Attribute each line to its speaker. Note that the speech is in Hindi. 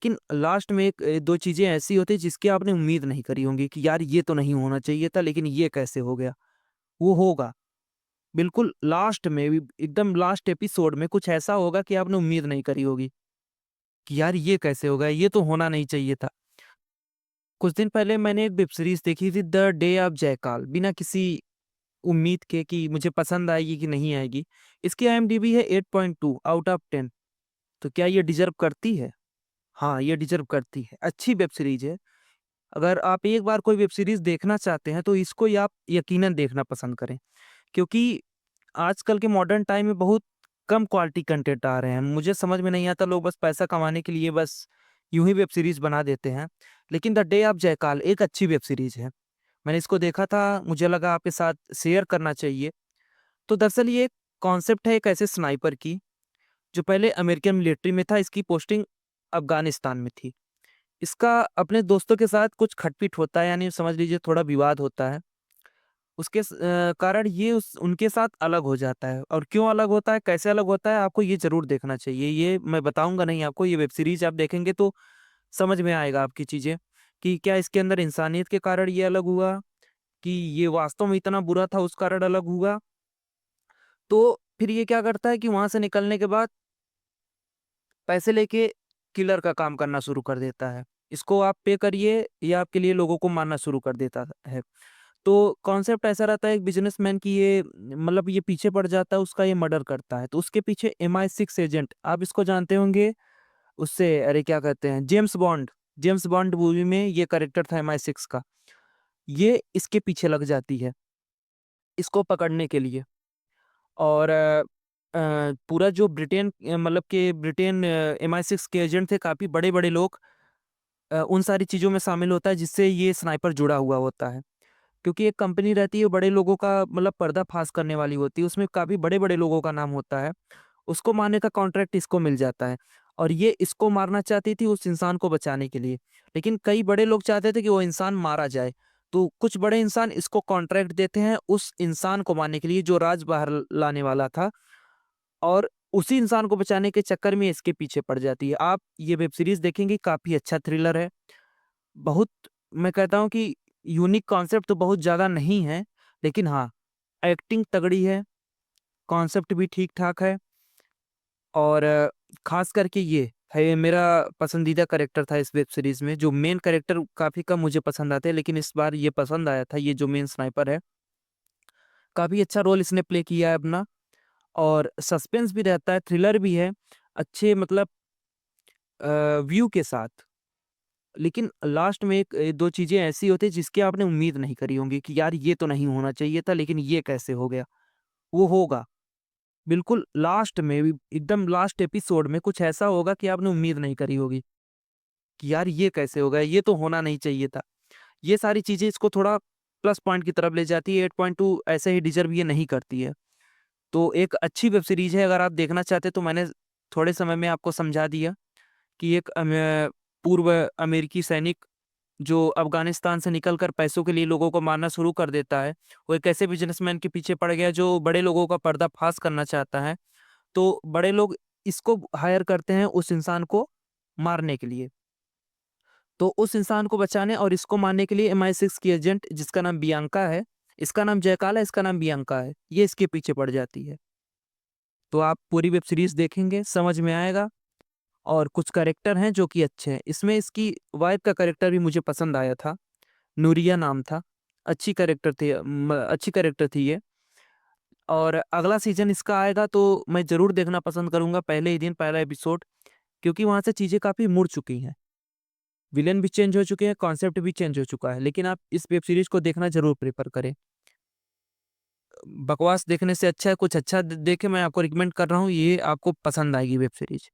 Speaker 1: लेकिन लास्ट में एक 2 चीज़ें ऐसी होती हैं जिसकी आपने उम्मीद नहीं करी होंगी कि यार ये तो नहीं होना चाहिए था, लेकिन ये कैसे हो गया? वो होगा। बिल्कुल लास्ट में भी एकदम लास्ट एपिसोड में कुछ ऐसा होगा कि आपने उम्मीद नहीं करी होगी कि यार ये कैसे हो गया? ये तो होना नहीं चाहिए था। कुछ दिन पहले मैंने एक वेब सीरीज़ देखी थी, द डे ऑफ जयकाल, बिना किसी उम्मीद के कि मुझे पसंद आएगी कि नहीं आएगी। इसकी आईएमडीबी है 8.2 आउट ऑफ 10। तो क्या ये डिज़र्व करती है? हाँ, ये डिज़र्व करती है। अच्छी वेब सीरीज़ है। अगर आप एक बार कोई वेब सीरीज़ देखना चाहते हैं, तो इसको ही आप यकीनन देखना पसंद करें। क्योंकि आजकल के मॉडर्न टाइम में बहुत कम क्वालिटी कंटेंट आ रहे हैं। मुझे समझ में नहीं आता, लोग बस पैसा कमाने के लिए बस यूँ ही वेब सीरीज़ बना देते हैं। लेकिन द डे ऑफ जयकाल एक अच्छी वेब सीरीज़ है। मैंने इसको देखा था, मुझे लगा आपके साथ शेयर करना चाहिए। तो दरअसल ये कॉन्सेप्ट है एक ऐसे स्नाइपर की, जो पहले अमेरिकन मिलिट्री में था, इसकी पोस्टिंग अफ़गानिस्तान में थी। इसका अपने दोस्तों के साथ कुछ खटपिट होता है, यानी समझ लीजिए थोड़ा विवाद होता है। उसके कारण ये उस उनके साथ अलग हो जाता है, और क्यों अलग होता है, कैसे अलग होता है, आपको ये ज़रूर देखना चाहिए। ये मैं बताऊँगा नहीं आपको, ये वेब सीरीज़ आप देखेंगे तो समझ में आएगा आपकी चीज़ें, कि क्या इसके अंदर इंसानियत के कारण ये अलग हुआ, कि ये वास्तव में इतना बुरा था उस कारण अलग हुआ। तो फिर ये क्या करता है कि वहाँ से निकलने के बाद पैसे लेके किलर का काम करना शुरू कर देता है। इसको आप पे करिए, ये आपके लिए लोगों को मारना शुरू कर देता है। तो कॉन्सेप्ट ऐसा रहता है एक बिज़नेसमैन की, ये मतलब ये पीछे पड़ जाता है, उसका ये मर्डर करता है। तो उसके पीछे MI6 एजेंट, आप इसको जानते होंगे उससे, अरे क्या कहते हैं, जेम्स बॉन्ड मूवी में ये कैरेक्टर था MI6 का। ये इसके पीछे लग जाती है, इसको पकड़ने के लिए। और पूरा जो ब्रिटेन मतलब कि ब्रिटेन MI6 के एजेंट थे, काफ़ी बड़े-बड़े लोग, उन सारी चीज़ों में शामिल होता है जिससे ये स्नाइपर जुड़ा हुआ होता है। क्योंकि एक कंपनी रहती है, बड़े लोगों का मतलब पर्दाफ़ाश करने वाली होती है, उसमें काफ़ी बड़े-बड़े लोगों का नाम होता है। उसको मारने का कॉन्ट्रैक्ट इसको मिल जाता है, और ये इसको मारना चाहती थी उस इंसान को बचाने के लिए। लेकिन कई बड़े लोग चाहते थे कि वो इंसान मारा जाए, तो कुछ बड़े इंसान इसको कॉन्ट्रैक्ट देते हैं उस इंसान को मारने के लिए जो राज बाहर लाने वाला था, और उसी इंसान को बचाने के चक्कर में इसके पीछे पड़ जाती है। आप ये वेब सीरीज़ देखेंगे, काफ़ी अच्छा थ्रिलर है। बहुत, मैं कहता हूँ कि यूनिक कॉन्सेप्ट तो बहुत ज़्यादा नहीं है, लेकिन हाँ, एक्टिंग तगड़ी है, कॉन्सेप्ट भी ठीक-ठाक है, और ख़ास करके ये है मेरा पसंदीदा कैरेक्टर था इस वेब सीरीज़ में। जो मेन कैरेक्टर काफ़ी कम मुझे पसंद आते हैं, लेकिन इस बार ये पसंद आया था, ये जो मेन स्नाइपर है, काफ़ी अच्छा रोल इसने प्ले किया है अपना, और सस्पेंस भी रहता है, थ्रिलर भी है, अच्छे मतलब व्यू के साथ। लेकिन लास्ट में एक 2 चीज़ें ऐसी होती हैं जिसकी आपने उम्मीद नहीं करी होंगी कि यार ये तो नहीं होना चाहिए था, लेकिन ये कैसे हो गया? वो होगा। बिल्कुल लास्ट में भी एकदम लास्ट एपिसोड में कुछ ऐसा होगा कि आपने उम्मीद नहीं करी होगी कि यार ये कैसे हो गया? ये तो होना नहीं चाहिए था। ये सारी चीज़ें इसको थोड़ा प्लस पॉइंट की तरफ ले जाती है, 8.2 ऐसे ही डिज़र्व ये नहीं करती है। तो एक अच्छी वेब सीरीज़ है, अगर आप देखना चाहते हैं तो मैंने थोड़े समय में आपको समझा दिया कि एक पूर्व अमेरिकी सैनिक जो अफ़गानिस्तान से निकलकर पैसों के लिए लोगों को मारना शुरू कर देता है, वो एक ऐसे बिज़नेसमैन के पीछे पड़ गया जो बड़े लोगों का पर्दाफ़ाश करना चाहता है। तो बड़े लोग इसको हायर करते हैं उस इंसान को मारने के लिए। तो उस इंसान को बचाने और इसको मारने के लिए MI6 की एजेंट, जिसका नाम बियांका है, इसका नाम जयकाल है, इसका नाम बियांका है, ये इसके पीछे पड़ जाती है। तो आप पूरी वेब सीरीज़ देखेंगे, समझ में आएगा, और कुछ कैरेक्टर हैं जो कि अच्छे हैं। इसमें इसकी वाइफ़ का कैरेक्टर भी मुझे पसंद आया था, नूरिया नाम था। अच्छी कैरेक्टर थी ये, और अगला सीज़न इसका आएगा तो मैं ज़रूर देखना पसंद करूँगा पहले ही दिन पहला एपिसोड, क्योंकि वहाँ से चीज़ें काफ़ी मुड़ चुकी हैं। विलेन भी चेंज हो चुके हैं, कॉन्सेप्ट भी चेंज हो चुका है, लेकिन आप इस वेब सीरीज़ को देखना ज़रूर प्रेफ़र करें। बकवास देखने से अच्छा है कुछ अच्छा द देखें, मैं आपको रिकमेंड कर रहा हूँ, ये आपको पसंद आएगी वेब सीरीज़।